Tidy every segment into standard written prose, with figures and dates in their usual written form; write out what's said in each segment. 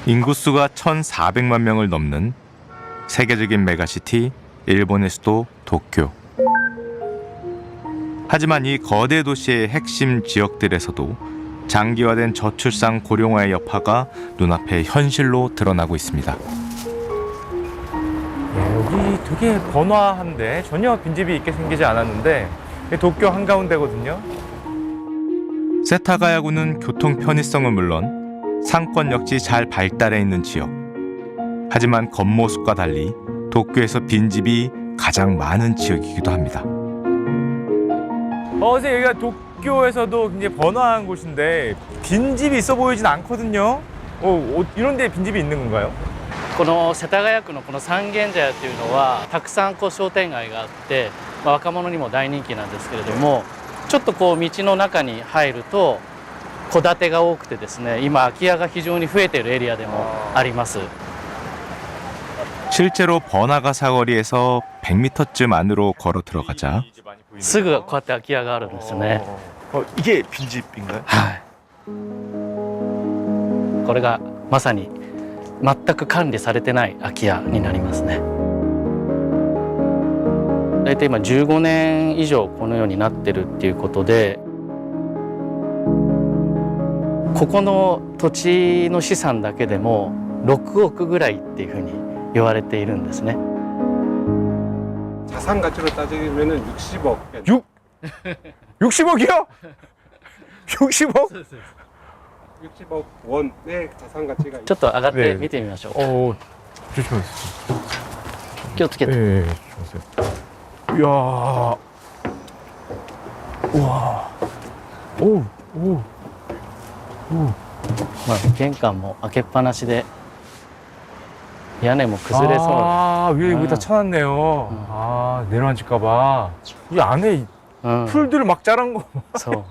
인구수가 1,400만 명을 넘는 세계적인 메가시티 일본의 수도 도쿄. 하지만 이 거대 도시의 핵심 지역들에서도 장기화된 저출산 고령화의 여파가 눈앞에 현실로 드러나고 있습니다. 여기 되게 번화한데 전혀 빈집이 있게 생기지 않았는데 도쿄 한가운데거든요. 세타가야구는 교통 편의성은 물론 상권 역시 잘 발달해 있는 지역. 하지만 겉모습과 달리 도쿄에서 빈집이 가장 많은 지역이기도 합니다. 선생님, 여기가 도쿄에서도 굉장히 번화한 곳인데 빈집이 있어 보이진 않거든요. 이런 데 빈집이 있는 건가요? この世田谷区のこの三軒茶屋というのはたくさん商店街があって、若者にも大人気なんですけれども、ちょっと道の中に入ると戸建てが多くてですね、今空き家が非常に増えているエリアでもあります。 실제로 번화가 사거리에서 100m쯤 안으로 걸어 들어가자 すぐこうやって空き家があるんですね。 이게 빈집인가요? はい。これがまさに全く管理されてない空き家になりますね。だいたい今15年以上このようになってるっていうことで、ここの土地の資産だけでも6億ぐらいっていうふうに言われているんですね。 자산 가치로 따지면은 60억. 60억이요? 60억? 60억 원의 자산 가치가 ちょっと上がって見てみましょう。 조심하세요. 気をつけて。 네, 조심하세요. 이야. 우와. 오. まあ玄関も開けっぱなしで屋根も崩れそう。 위에 여기 다 쳐놨네요. 내려앉을까봐. 이 안에 풀들을 막 자란 거. そう。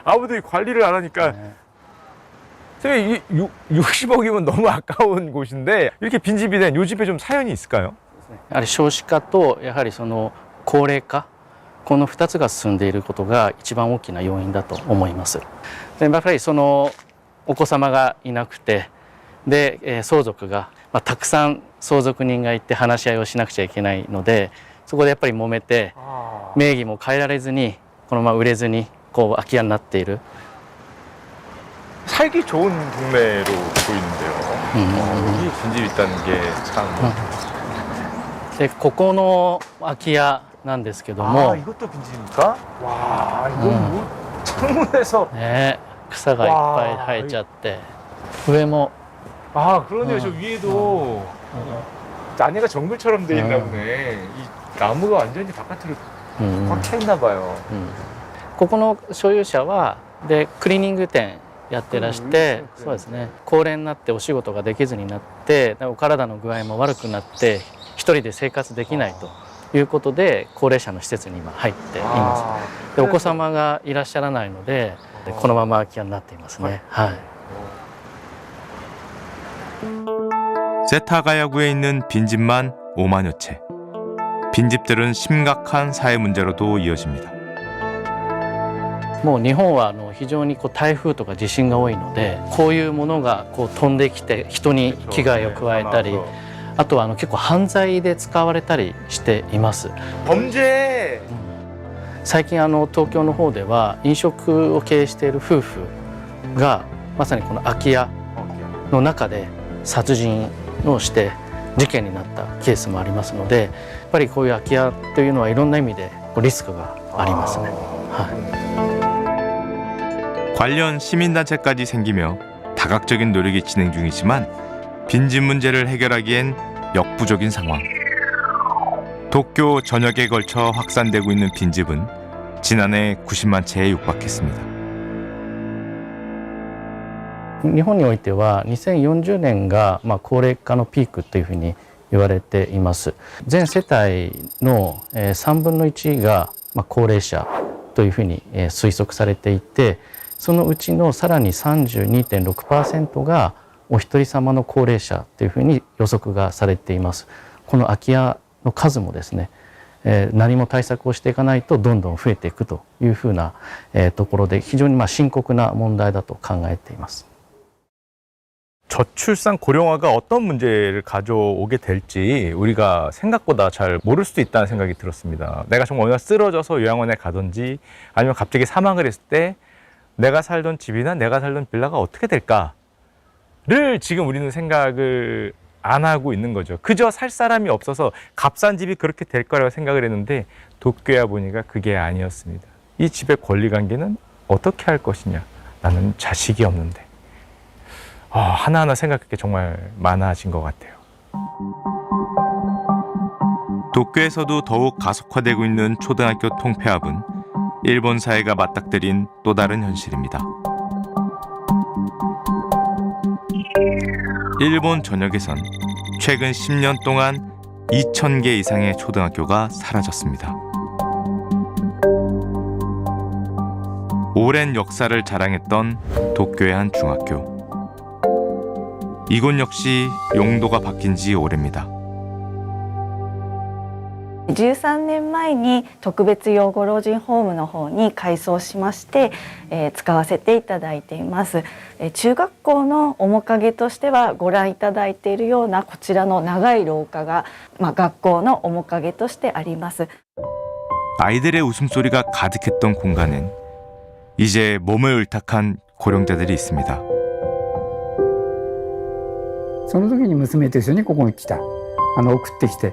아무도 관리를 안 하니까. 선생님, 60억이면 너무 아까운 곳인데 이렇게 빈집이 된 요 집에 좀 사연이 있을까요? やはり少子化とやはりその高齢化、この2つが進んでいることが一番大きな要因だと思います。でやっぱりそのお子様がいなくて、で相続が、たくさん相続人がいて話し合いをしなくちゃいけないので、そこでやっぱり揉めて名義も変えられずにこのまま売れずに空き家になっている。 살기 좋은 동네로 보이는데요. 여기 빈집 있다는 게 참. でここの空き家なんですけども、 이것도 빈집입니까? 와, 이거 뭐 창문에서. ね、草がいっぱい生えちゃって、上も 그러네요. 저 위에도 안에가 정글처럼 돼 있나 보네. 이 나무가 완전히 바깥으로 꽉 차 있나 봐요. ここの所有者はでクリーニング店やってらして、そうですね、高齢になってお仕事ができずになって、お体の具合も悪くなって一人で生活できないということで高齢者の施設に今入っています。でお子様がいらっしゃらないのでこのまま空き家になっていますね。はい。 세타가야구에 있는 빈집만 5만여 채. 빈집들은 심각한 사회 문제로도 이어집니다. もう日本は非常に台風とか地震が多いので、こういうものが飛んできて人に危害を加えたり、あとは結構犯罪で使われたりしています。 범죄! 最近東京の方では飲食を経営している夫婦がまさにこの空き家の中で殺人をして事件になったケースもありますので、やっぱりこういう空き家というのはいろんな意味でリスクがありますね。はい。 관련 시민단체까지 생기며 다각적인 노력이 진행 중이지만 빈집 문제를 해결하기엔 역부족인 상황. 도쿄 전역에 걸쳐 확산되고 있는 빈집은 지난해 90만 채에 육박했습니다. 日本においては2040年が高齢化のピークというふうに言われています。全世帯の3分の1が高齢者というふうに推測されていて、そのうちのさらに 32.6% がお一人様の高齢者というふうに予測がされています。この空き家の数もですね、何も対策をしていかないとどんどん増えていくというふうなところで非常に深刻な問題だと考えています。 저출산 고령화가 어떤 문제를 가져오게 될지 우리가 생각보다 잘 모를 수도 있다는 생각이 들었습니다. 내가 정말 어느 날 쓰러져서 요양원에 가든지 아니면 갑자기 사망을 했을 때 내가 살던 집이나 내가 살던 빌라가 어떻게 될까를 지금 우리는 생각을 안 하고 있는 거죠. 그저 살 사람이 없어서 값싼 집이 그렇게 될 거라고 생각을 했는데 도쿄에 보니까 그게 아니었습니다. 이 집의 권리관계는 어떻게 할 것이냐. 나는 자식이 없는데. 하나하나 생각할 게 정말 많아진 것 같아요. 도쿄에서도 더욱 가속화되고 있는 초등학교 통폐합은 일본 사회가 맞닥뜨린 또 다른 현실입니다. 일본 전역에선 최근 10년 동안 2,000개 이상의 초등학교가 사라졌습니다. 오랜 역사를 자랑했던 도쿄의 한 중학교. 이곳 역시 용도가 바뀐 지 오래입니다. 13年前に特別養護老人ホームの方に改装しまして、使わせていただいています。中学校の面影としてはご覧いただいているようなこちらの長い廊下が、学校の面影としてあります。 아이들의 웃음소리가 가득했던 공간엔 이제 몸을 을탁한 고령자들이 있습니다. その時に娘と一緒にここに来た。送ってきて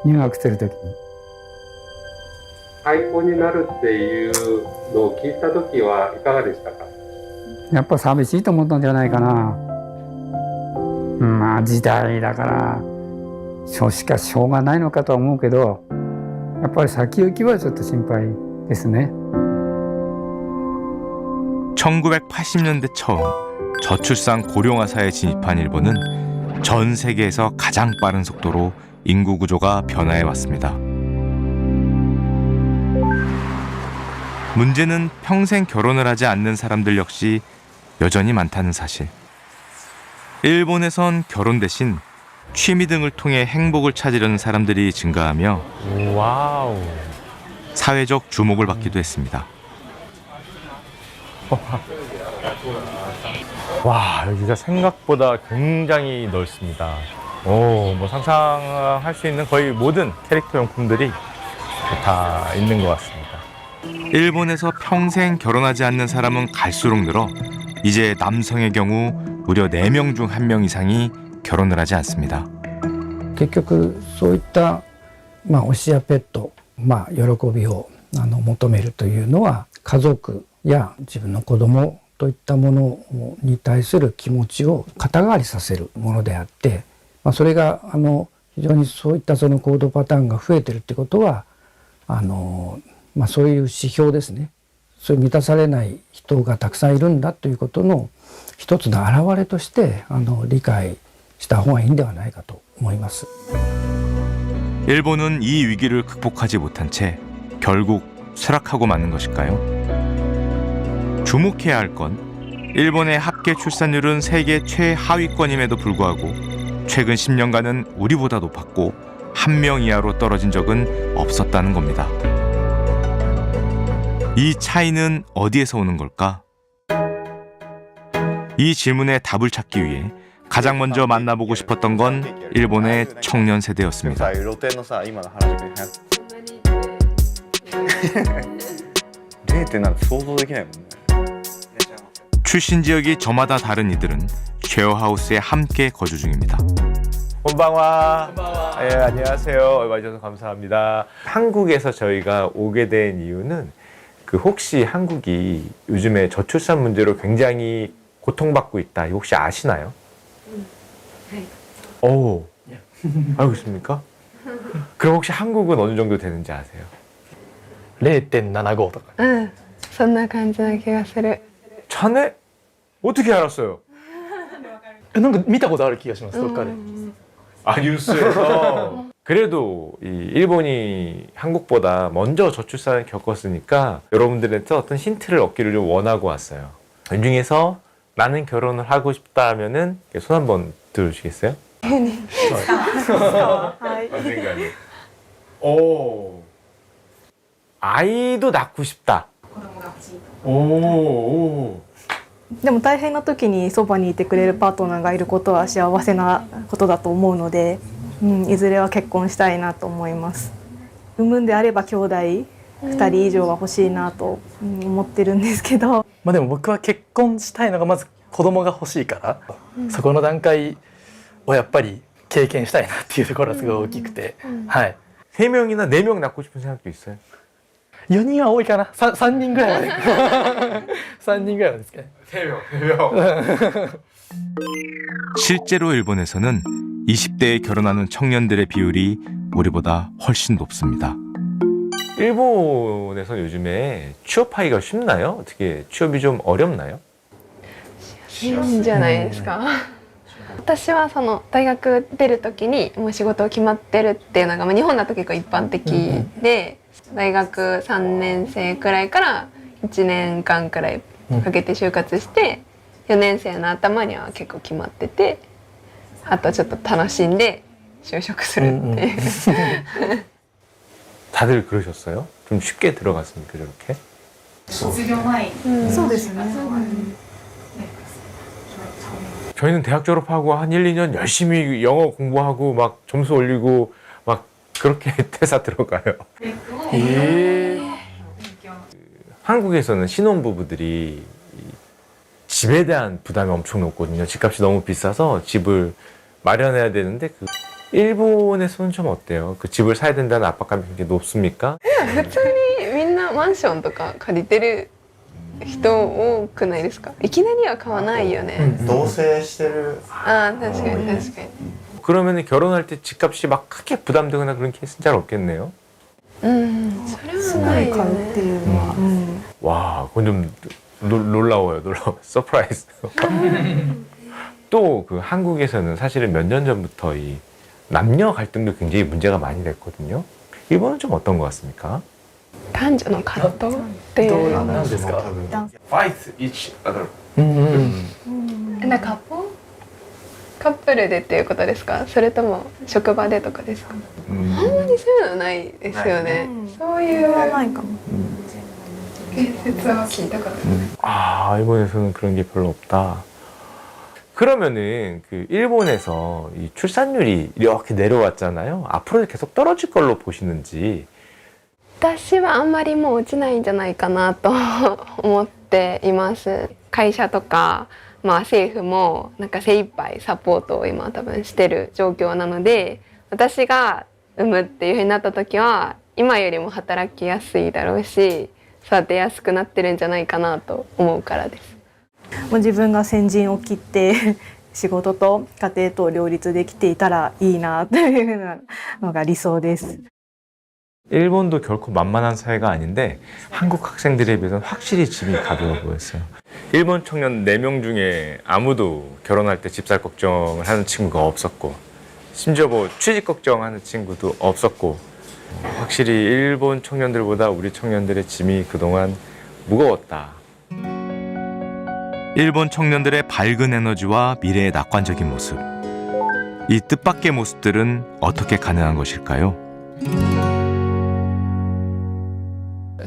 入学する時に。廃校になるっていうのを聞いた時はいかがでしたか？やっぱ寂しいと思ったんじゃないかな。まあ時代だからしょうがないのかとは思うけど、やっぱり先行きはちょっと心配ですね。 1980년대 처음 저출산 고령화 사회에 진입한 일본은 전 세계에서 가장 빠른 속도로 인구 구조가 변화해 왔습니다. 문제는 평생 결혼을 하지 않는 사람들 역시 여전히 많다는 사실. 일본에선 결혼 대신 취미 등을 통해 행복을 찾으려는 사람들이 증가하며 와우. 사회적 주목을 받기도 했습니다. 와, 여기가 생각보다 굉장히 넓습니다. 뭐 상상할 수 있는 거의 모든 캐릭터 용품들이 다 있는 것 같습니다. 일본에서 평생 결혼하지 않는 사람은 갈수록 늘어 이제 남성의 경우 무려 4명 중 1명 이상이 결혼을 하지 않습니다. 結局そういった推しやペット、喜びを求めるというのは家族や自分の子供といったものに対する気持ちを肩代わりさせるものであって、それが非常にそういったその行動パターンが増えてるってことはそういう指標ですね。そういう満たされない人がたくさんいるんだということの一つの表れとして理解した方がいいんではないかと思います。 일본은 이 위기를 극복하지 못한 채 결국 쇠락하고 마는 것일까요? 주목해야 할 건 일본의 합계 출산율은 세계 최하위권임에도 불구하고 최근 10년간은 우리보다 높았고 1명 이하로 떨어진 적은 없었다는 겁니다. 이 차이는 어디에서 오는 걸까? 이 질문에 답을 찾기 위해 가장 먼저 만나보고 싶었던 건 일본의 청년 세대였습니다. 출신 지역이 저마다 다른 이들은 쉐어하우스에 함께 거주 중입니다. 곤방와. 예, 안녕하세요. 와주셔서 감사합니다. 한국에서 저희가 오게 된 이유는 혹시 한국이 요즘에 저출산 문제로 굉장히 고통받고 있다. 혹시 아시나요? 네. 오, 알고 있습니까? 그럼 혹시 한국은 어느 정도 되는지 아세요? 0.75とか。そんな感じな気がする。 자네? 어떻게 알았어요? なんか見たことある気がしますどっかで。 아, 뉴스에서. 그래도 이 일본이 한국보다 먼저 저출산을 겪었으니까 여러분들한테 어떤 힌트를 얻기를 좀 원하고 왔어요. 이 중에서 나는 결혼을 하고 싶다 하면은 손 한번 들어주시겠어요? 언젠가는. 오. 아이도 낳고 싶다. 오. でも大変な時にそばにいてくれるパートナーがいることは幸せなことだと思うので、いずれは結婚したいなと思います。産むんであれば兄弟2人以上は欲しいなと思ってるんですけど、まあでも僕は結婚したいのがまず子供が欲しいから、そこの段階をやっぱり経験したいなっていうところがすごい大きくて、はい。 3명이나 4명 낳고 싶은 생각도 있어요? 4人は多いかな。3人ぐらいまで。3人ぐらいまでですかね。 3명. 실제로 일본에서는 20대에 결혼하는 청년들의 비율이 우리보다 훨씬 높습니다. 일본에서 요즘에 취업하기가 쉽나요? 어떻게 취업이 좀 어렵나요? いいんじゃないですか。私はその大学出る時にもう仕事決まってるっていうのが、日本だと結構一般的で、大学3年生くらいから1年間くらいかけて就活して、4年生の頭には結構決まってて、あとちょっと楽しんで就職するっていう。 다들 그러셨어요? 좀 쉽게 들어갔습니까, 저렇게? 卒業前、そうですね。 저희는 대학 졸업하고 한 1, 2년 열심히 영어 공부하고 막 점수 올리고 막 그렇게 퇴사 들어가요. 한국에서는 신혼부부들이 집에 대한 부담이 엄청 높거든요. 집값이 너무 비싸서 집을 마련해야 되는데 일본에서는 좀 어때요? 그 집을 사야 된다는 압박감이 굉장히 높습니까? 普通にみんなマンションとか借りてる人多くないですか？いきなりは買わないよね。同棲してる。ああ、確かに確かに。 그러면 결혼할 때 집값이 막 크게 부담되거나 그런 케이스는 잘 없겠네요. それはないよね。 와, 그건 좀 놀라워요. 서프라이즈. 또 그 한국에서는 사실은 몇 년 전부터 이 남녀 갈등도 굉장히 문제가 많이 됐거든요. 일본은 좀 어떤 것 같습니까? 男女の葛藤っていうの何ですか？ Fight each other. なんかカップルでっていうことですか？それとも職場でとかですか？あんまりそういうのないですよね。そういうないかも。言説は聞いたことない。 아, 일본에서는 그런 게 별로 없다. 그러면은 그 일본에서 이 출산율이 이렇게 내려왔잖아요. 앞으로 계속 떨어질 걸로 보시는지. 私はあんまりもう落ちないんじゃないかなと思っています。会社とか、政府もなんか精一杯サポートを今多分してる状況なので、私が産むっていう風になった時は今よりも働きやすいだろうし、育てやすくなってるんじゃないかなと思うからです。 もう自分が先陣を切って仕事と家庭と両立できていたらいいなというのが理想です。 일본도 결코 만만한 사회가 아닌데 한국 학생들에 비해서는 확실히 짐이 가벼워 보였어요. 일본 청년 4명 중에 아무도 결혼할 때 집 살 걱정을 하는 친구가 없었고 심지어 뭐 취직 걱정하는 친구도 없었고 확실히 일본 청년들보다 우리 청년들의 짐이 그동안 무거웠다. 일본 청년들의 밝은 에너지와 미래의 낙관적인 모습. 이 뜻밖의 모습들은 어떻게 가능한 것일까요?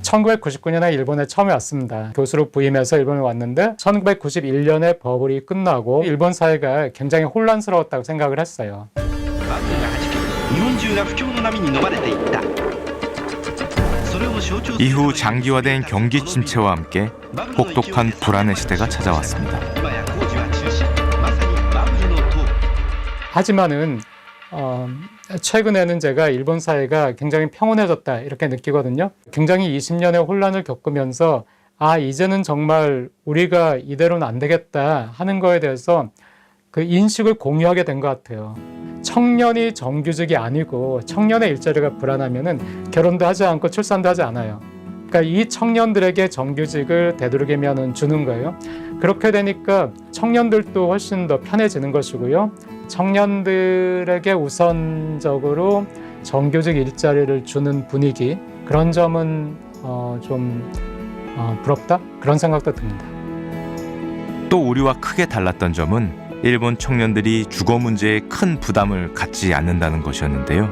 1999년에 일본에 처음 왔습니다. 교수로 부임해서 일본에 왔는데 1991년에 버블이 끝나고 일본 사회가 굉장히 혼란스러웠다고 생각을 했어요. 이후 장기화된 경기 침체와 함께 혹독한 불안의 시대가 찾아왔습니다. 하지만은 최근에는 제가 일본 사회가 굉장히 평온해졌다 이렇게 느끼거든요. 굉장히 20년의 혼란을 겪으면서 이제는 정말 우리가 이대로는 안 되겠다 하는 거에 대해서 그 인식을 공유하게 된 것 같아요. 청년이 정규직이 아니고 청년의 일자리가 불안하면은 결혼도 하지 않고 출산도 하지 않아요. 그러니까 이 청년들에게 정규직을 되도록이면 주는 거예요. 그렇게 되니까 청년들도 훨씬 더 편해지는 것이고요. 청년들에게 우선적으로 정규직 일자리를 주는 분위기, 그런 점은 좀 부럽다? 그런 생각도 듭니다. 또 우리와 크게 달랐던 점은 일본 청년들이 주거 문제에 큰 부담을 갖지 않는다는 것이었는데요.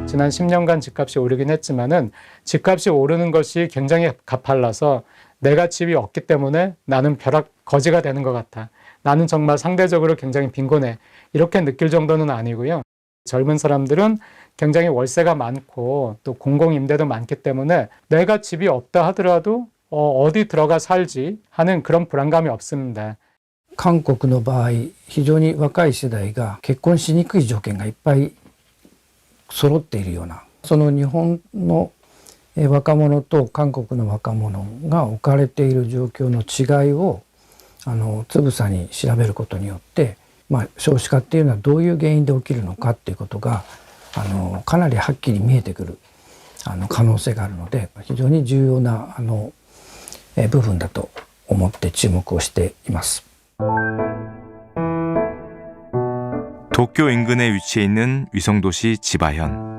지난 10년간 집값이 오르긴 했지만은 집값이 오르는 것이 굉장히 가팔라서 내가 집이 없기 때문에 나는 벼락 거지가 되는 것 같아. 나는 정말 상대적으로 굉장히 빈곤해. 이렇게 느낄 정도는 아니고요. 젊은 사람들은 굉장히 월세가 많고 또 공공임대도 많기 때문에 내가 집이 없다 하더라도 어디 들어가 살지 하는 그런 불안감이 없습니다. 韓国の場合非常に若い世代が結婚しにくい条件がいっぱい揃っているような、その日本の若者と韓国の若者が置かれている状況の違いをつぶさに調べることによって、少子化っていうのはどういう原因で起きるのかっていうことがかなりはっきり見えてくる可能性があるので、非常に重要な部分だと思って注目をしています。 도쿄 인근에 위치해 있는 위성도시 지바현.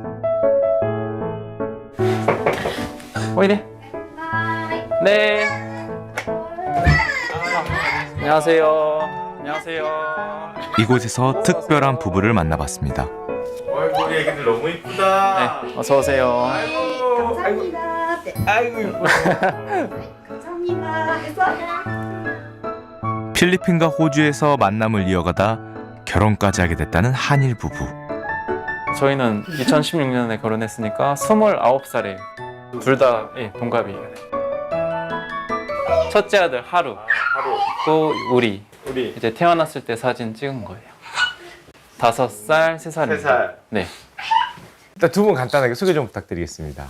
오이네. 네. 안녕하세요. 안녕하세요. 이곳에서 특별한 부부를 만나봤습니다. 아이고 우리 애기들 너무 이쁘다. 네, 어서 오세요. 아이고 이뻐. 필리핀과 호주에서 만남을 이어가다 결혼까지 하게 됐다는 한일 부부. 저희는 2016년에 결혼했으니까 29살에 둘 다 동갑이에요. 첫째 아들 하루. 또 우리 이제 태어났을 때 사진 찍은 거예요. 5살, 3살입니다. 3살. 네. 일단 두 분 간단하게 소개 좀 부탁드리겠습니다.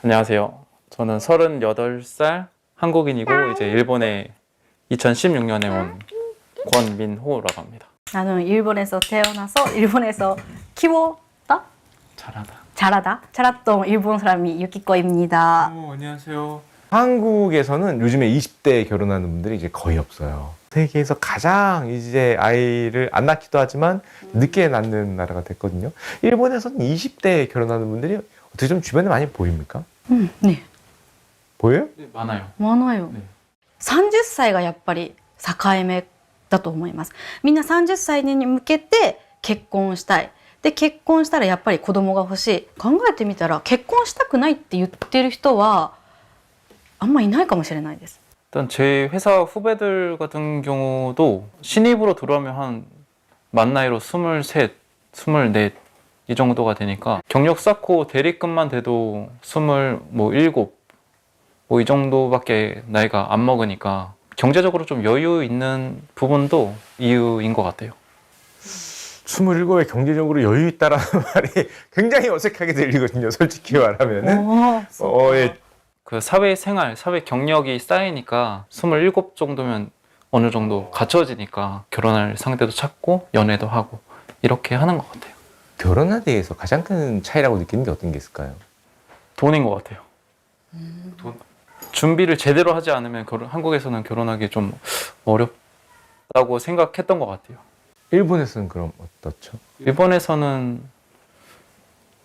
안녕하세요. 저는 38살 한국인이고 이제 일본에 2016년에 온 권민호라고 합니다. 나는 일본에서 태어나서 일본에서 키웠다? 자랐던 일본 사람이 유키코입니다. 안녕하세요. 한국에서는 요즘에 20대 결혼하는 분들이 이제 거의 없어요. 세계에서 가장 이제 아이를 안 낳기도 하지만 늦게 낳는 나라가 됐거든요. 일본에서는 20대 결혼하는 분들이 어떻게 좀 주변에 많이 보입니까? 네. 보여요? 네, 많아요. 많아요. 네. 30歳がやっぱり境目だと思います。みんな30歳に向けて結婚したい。で結婚したらやっぱり子供が欲しい。考えてみたら結婚したくないって言ってる人はあんまいないかもしれないです。 일단 제 회사 후배들 같은 경우도 신입으로 들어오면 한 만 나이로 23, 24 이 정도가 되니까 경력 쌓고 대리급만 돼도 27, 뭐 이 정도밖에 나이가 안 먹으니까 경제적으로 좀 여유 있는 부분도 이유인 것 같아요. 27에 경제적으로 여유 있다라는 말이 굉장히 어색하게 들리거든요. 솔직히 말하면은. 예. 그 사회생활, 사회 경력이 쌓이니까 27 정도면 어느 정도 갖춰지니까 결혼할 상대도 찾고 연애도 하고 이렇게 하는 것 같아요. 결혼에 대해서 가장 큰 차이라고 느끼는 게 어떤 게 있을까요? 돈인 것 같아요. 준비를 제대로 하지 않으면 한국에서는 결혼하기 좀 어렵다고 생각했던 것 같아요. 일본에서는 그럼 어떻죠? 일본에서는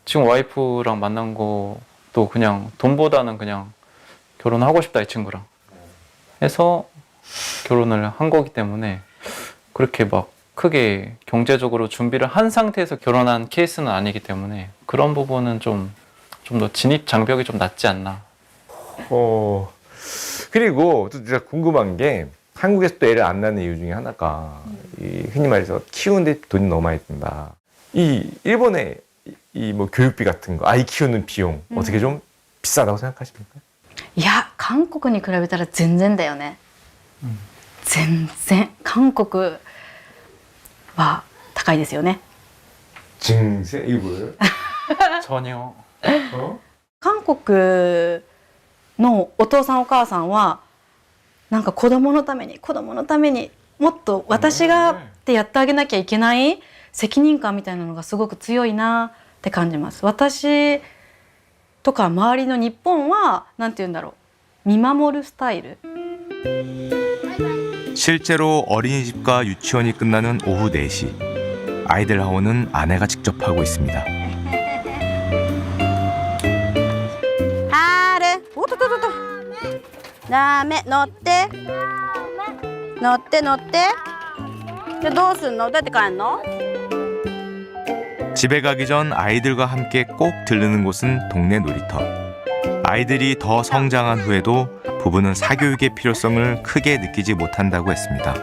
지금 와이프랑 만난 것도 그냥 돈보다는 그냥 결혼하고 싶다 이 친구랑 해서 결혼을 한 거기 때문에 그렇게 막 크게 경제적으로 준비를 한 상태에서 결혼한 케이스는 아니기 때문에 그런 부분은 좀 더 진입 장벽이 좀 낮지 않나. 그리고 또 진짜 궁금한 게 한국에서 또 애를 안 낳는 이유 중에 하나가 이 흔히 말해서 키우는데 돈이 너무 많이 든다. 이 일본의 이 뭐 교육비 같은 거, 아이 키우는 비용 어떻게 좀 비싸다고 생각하십니까? いや韓国に比べたら全然だよね。全然韓国は高いですよね。 증세 이불 전혀. 韓国のお父さんお母さんはなんか子供のためにもっと私がってやってあげなきゃいけない責任感みたいなのがすごく強いなって感じます。私とか周りの日本はなんて言うんだろう、見守るスタイル。 실제로 어린이집과 유치원이 끝나는 오후 4시. 아이들 하원은 아내가 직접 하고 있습니다. 다음에乗って乗って乗ってでどうすんの？どうやって帰んの？ 집에 가기 전 아이들과 함께 꼭 들르는 곳은 동네 놀이터. 아이들이 더 성장한 후에도 부부는 사교육의 필요성을 크게 느끼지 못한다고 했습니다.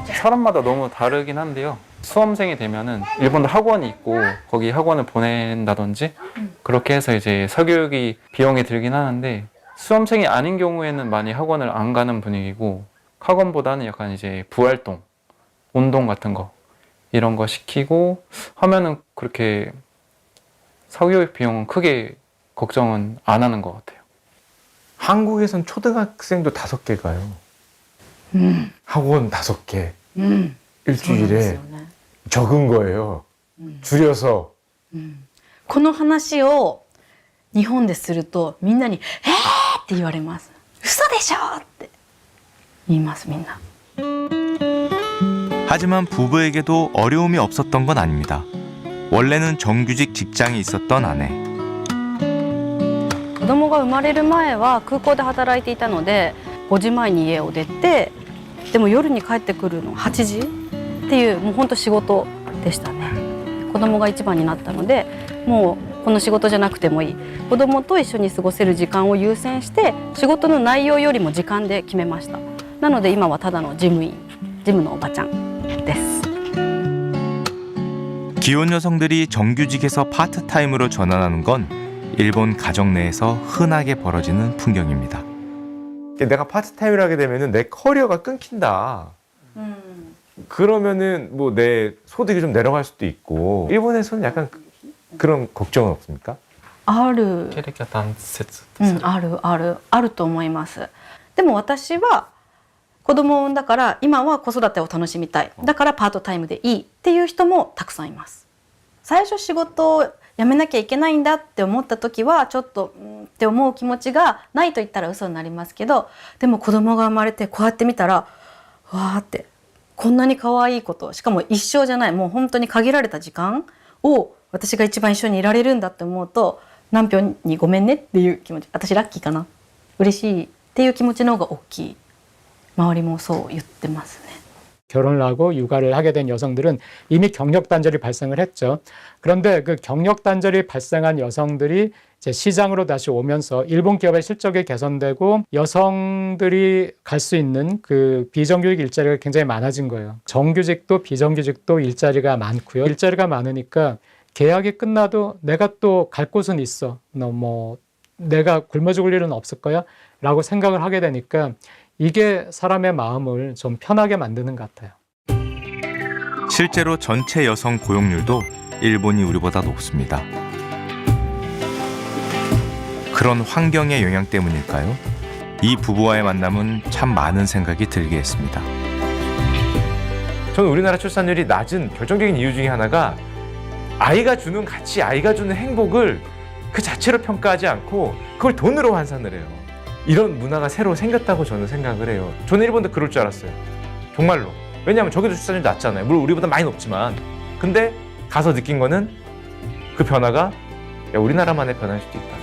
사람마다 너무 다르긴 한데요. 수험생이 되면은 일본도 학원이 있고 거기 학원을 보낸다든지 그렇게 해서 이제 사교육이 비용이 들긴 하는데 수험생이 아닌 경우에는 많이 학원을 안 가는 분위기고 학원보다는 약간 이제 부활동, 운동 같은 거 이런 거 시키고 하면은 그렇게 사교육 비용은 크게 걱정은 안 하는 것 같아요. 한국에선 초등학생도 5개 가요. 학원 5개. 일주일에 적은 거예요. 줄여서. この話を日本でするとみんなに「えー!」って言われます。嘘でしょって言いますみんな。 하지만 부부에게도 어려움이 없었던 건 아닙니다. 원래는 정규직 직장이 있었던 아내. 子供が生まれる前は空港で働いていたので5時前に家を出てでも夜に帰ってくるの8時っていうもう本当仕事でしたね。子供が一番になったのでもうこの仕事じゃなくてもいい子供と一緒に過ごせる時間を優先して仕事の内容よりも時間で決めました。なので今はただの事務員事務のおばちゃんです。 기혼 여성들이 정규직에서 파트타임으로 전환하는 건 일본 가정 내에서 흔하게 벌어지는 풍경입니다. 내가 파트타임을 하게 되면은 내 커리어가 끊긴다. 그러면은 뭐 내 소득이 좀 내려갈 수도 있고 일본에서는 약간 그런 걱정은 없습니까? ある 캐릭터 단세츠 あると思います。でも私は子供を産んだから今は子育てを楽しみたいだからパートタイムでいいっていう人もたくさんいます。最初仕事を辞めなきゃいけないんだって思った時はちょっとって思う気持ちがないと言ったら嘘になりますけどでも子供が生まれてこうやって見たらわーってこんなに可愛いことしかも一生じゃないもう本当に限られた時間を私が一番一緒にいられるんだって思うと何票にごめんねっていう気持ち私ラッキーかな嬉しいっていう気持ちの方が大きい周りもそう言ってますね。 결혼을 하고 육아를 하게 된 여성들은 이미 경력 단절이 발생을 했죠. 그런데 그 경력 단절이 발생한 여성들이 이제 시장으로 다시 오면서 일본 기업의 실적이 개선되고 여성들이 갈 수 있는 그 비정규직 일자리가 굉장히 많아진 거예요. 정규직도 비정규직도 일자리가 많고요. 일자리가 많으니까 계약이 끝나도 내가 또 갈 곳은 있어. 너 뭐 내가 굶어 죽을 일은 없을 거야? 라고 생각을 하게 되니까 이게 사람의 마음을 좀 편하게 만드는 것 같아요. 실제로 전체 여성 고용률도 일본이 우리보다 높습니다. 그런 환경의 영향 때문일까요? 이 부부와의 만남은 참 많은 생각이 들게 했습니다. 저는 우리나라 출산율이 낮은 결정적인 이유 중에 하나가 아이가 주는 가치, 아이가 주는 행복을 그 자체로 평가하지 않고 그걸 돈으로 환산을 해요. 이런 문화가 새로 생겼다고 저는 생각을 해요. 저는 일본도 그럴 줄 알았어요. 정말로. 왜냐하면 저기도 출산율이 낮잖아요. 물론 우리보다 많이 높지만. 근데 가서 느낀 거는 그 변화가 야, 우리나라만의 변화일 수도 있다.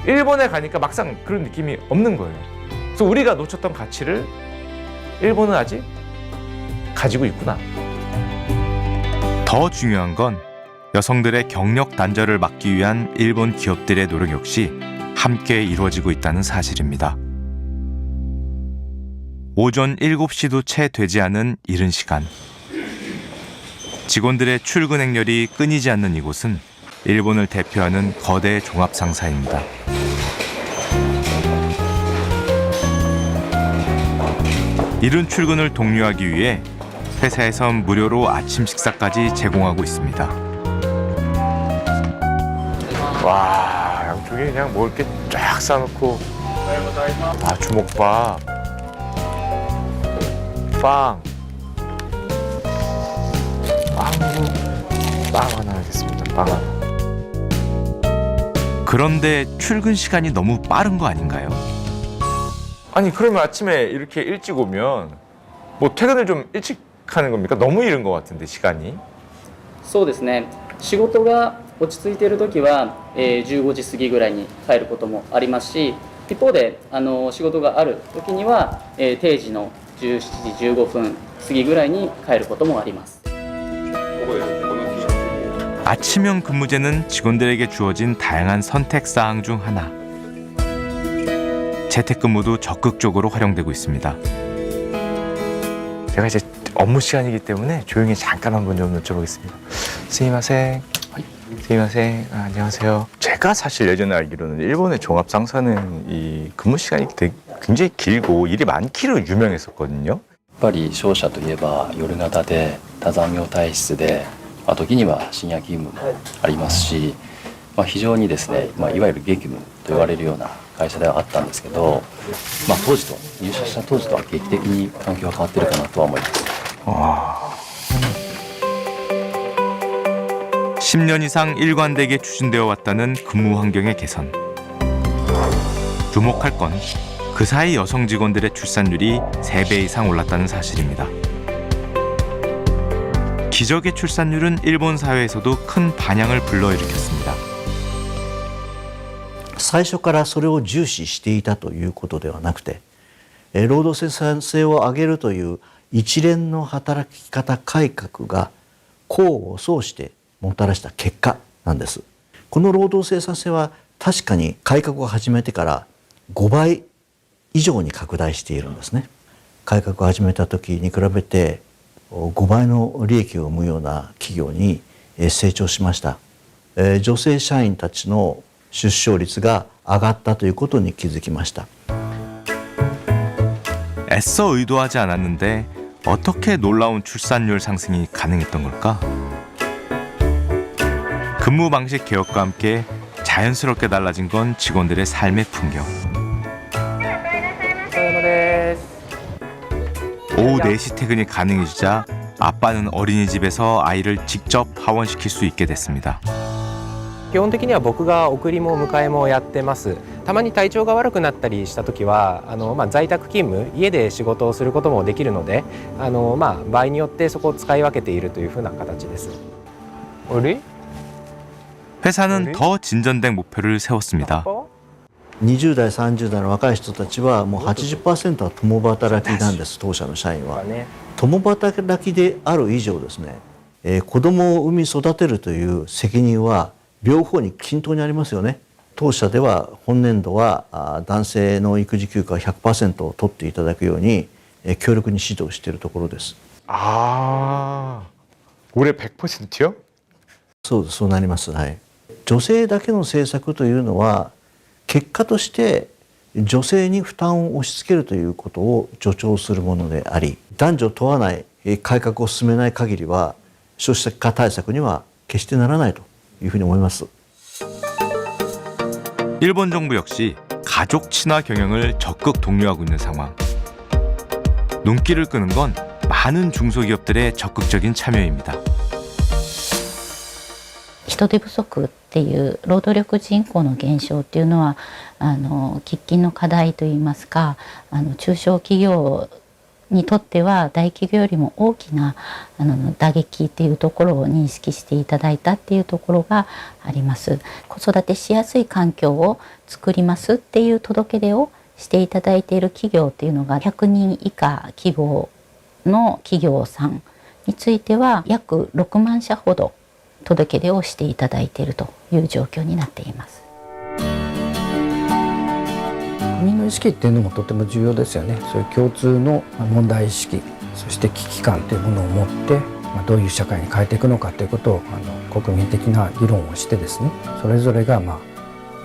일본에 가니까 막상 그런 느낌이 없는 거예요. 그래서 우리가 놓쳤던 가치를 일본은 아직 가지고 있구나. 더 중요한 건 여성들의 경력 단절을 막기 위한 일본 기업들의 노력 역시 함께 이루어지고 있다는 사실입니다. 오전 7시도 채 되지 않은 이른 시간. 직원들의 출근 행렬이 끊이지 않는 이곳은 일본을 대표하는 거대 종합상사입니다. 이른 출근을 독려하기 위해 회사에선 무료로 아침 식사까지 제공하고 있습니다. 와, 양쪽에 그냥 뭐 이렇게 쫙 싸놓고. 아, 주먹밥. 빵. 빵 하나 하겠습니다. 빵 하나. 그런데 출근 시간이 너무 빠른 거 아닌가요? 아니, 그러면 아침에 이렇게 일찍 오면 뭐 퇴근을 좀 일찍 하는 겁니까? 너무 이른 것 같은데, 시간이. そうですね。仕事が落ち着いている時は、15時過ぎぐらいに帰ることもありますし、一方で仕事がある時には、定時の17時15分過ぎぐらいに帰ることもあります。 아침형 근무제는 직원들에게 주어진 다양한 선택 사항 중 하나. 재택근무도 적극적으로 활용되고 있습니다. 제가 이제 업무 시간이기 때문에 조용히 잠깐 한번 좀 여쭤보겠습니다. 스미마셍. 스미마셍. 안녕하세요. 제가 사실 예전에 알기로는 일본의 종합상사는 이 근무 시간이 굉장히 길고 일이 많기로 유명했었거든요. やっぱり商社といえば夜型で多残業体質で、時には深夜勤務もありますし、非常にですね、いわゆる激務と言われるような会社ではあったんですけど、当時と入社した当時とは劇的に環境が変わってるかなとは思います。 10년 이상 일관되게 추진되어 왔다는 근무 환경의 개선. 주목할 건 그 사이 여성 직원들의 출산율이 3배 이상 올랐다는 사실입니다. 기적의 출산율은 일본 사회에서도 큰 반향을 불러일으켰습니다. 最初からそれを重視していたということではなくて、労働生産性を上げるという一連の働き方改革が功を奏してもたらした結果なんです。この労働生産性は確かに改革を始めてから5倍以上に拡大しているんですね。改革を始めた時に比べて5倍の利益を生むような企業に成長しました。女性社員たちの出生率が上がったということに気づきました。 애써 의도하지 않았는데 어떻게 놀라운 출산율 상승이 가능했던 걸까? 근무 방식 개혁과 함께 자연스럽게 달라진 건 직원들의 삶의 풍경. 오후 4시 퇴근이 가능해지자 아빠는 어린이집에서 아이를 직접 하원시킬 수 있게 됐습니다. 基本的には僕が送りも迎えもやってます。たまに体調が悪くなったりした時は在宅勤務、家で仕事をすることもできるので場合によってそこを使い分けているというふうな形です。 우리? 회사는 더 진전된 목표를 세웠습니다. 20代30代の若い人たちはもう 80% は共働きなんです。当社の社員は共働きである以上ですね、子供を産み育てるという責任は両方に均等にありますよね。当社では本年度は男性の育児休暇 100% を取っていただくように強力に指導しているところです。 올해 100%요? そうなります。はい。女性だけの政策というのは結果として女性に負担を押し付けるということを助長するものであり、男女問わない改革を進めない限りは少子化対策には決してならないというふうに思います。 일본 정부 역시 가족 친화 경영을 적극 독려하고 있는 상황. 눈길을 끄는 건 많은 중소기업들의 적극적인 참여입니다. 人手不足っていう労働力人口の減少っていうのは喫緊の課題といいますか、中小企業にとっては大企業よりも大きな打撃っていうところを認識していただいたっていうところがあります。子育てしやすい環境を作りますっていう届け出をしていただいている企業っていうのが100人以下規模の企業さんについては約6万社ほど届け出をしていただいているという状況になっています。国の意識っていうのもとても重要ですよね。そういう共通の問題意識、そして危機感というものを持って、どういう社会に変えていくのかということを国民的な議論をしてですね、それぞれが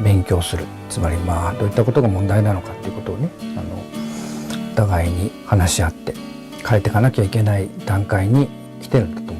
勉強する、つまりどういったことが問題なのかということをね、お互いに話し合って変えていかなきゃいけない段階に来てるんだと思います。